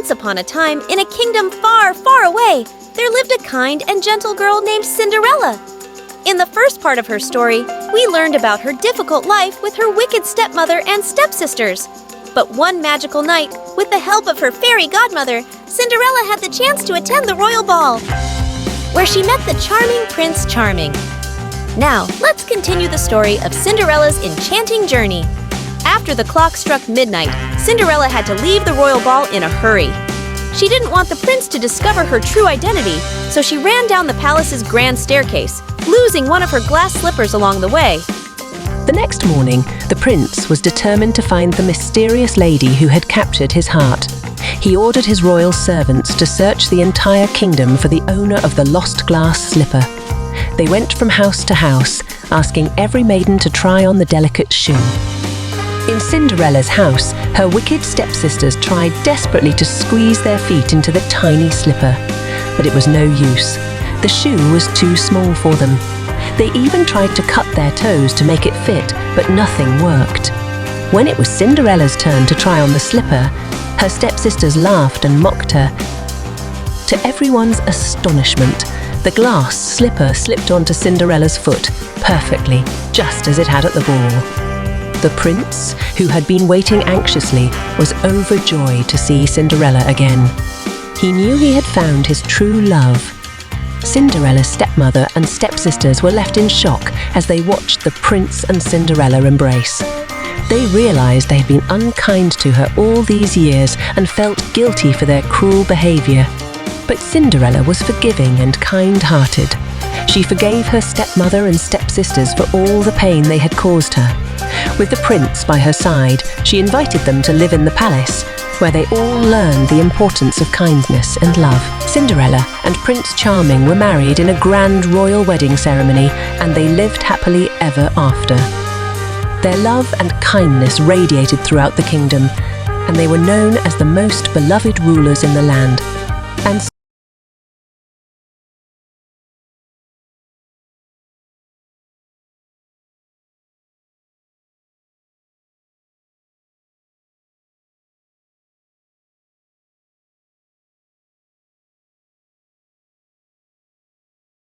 Once upon a time, in a kingdom far, far away, there lived a kind and gentle girl named Cinderella. In the first part of her story, we learned about her difficult life with her wicked stepmother and stepsisters. But one magical night, with the help of her fairy godmother, Cinderella had the chance to attend the royal ball, where she met the charming Prince Charming. Now, let's continue the story of Cinderella's enchanting journey. After the clock struck midnight, Cinderella had to leave the royal ball in a hurry. She didn't want the prince to discover her true identity, so she ran down the palace's grand staircase, losing one of her glass slippers along the way. The next morning, the prince was determined to find the mysterious lady who had captured his heart. He ordered his royal servants to search the entire kingdom for the owner of the lost glass slipper. They went from house to house, asking every maiden to try on the delicate shoe. In Cinderella's house, her wicked stepsisters tried desperately to squeeze their feet into the tiny slipper, but it was no use. The shoe was too small for them. They even tried to cut their toes to make it fit, but nothing worked. When it was Cinderella's turn to try on the slipper, her stepsisters laughed and mocked her. To everyone's astonishment, the glass slipper slipped onto Cinderella's foot perfectly, just as it had at the ball. The prince, who had been waiting anxiously, was overjoyed to see Cinderella again. He knew he had found his true love. Cinderella's stepmother and stepsisters were left in shock as they watched the prince and Cinderella embrace. They realized they had been unkind to her all these years and felt guilty for their cruel behavior. But Cinderella was forgiving and kind-hearted. She forgave her stepmother and stepsisters for all the pain they had caused her. With the prince by her side, she invited them to live in the palace, where they all learned the importance of kindness and love. Cinderella and Prince Charming were married in a grand royal wedding ceremony, and they lived happily ever after. Their love and kindness radiated throughout the kingdom, and they were known as the most beloved rulers in the land.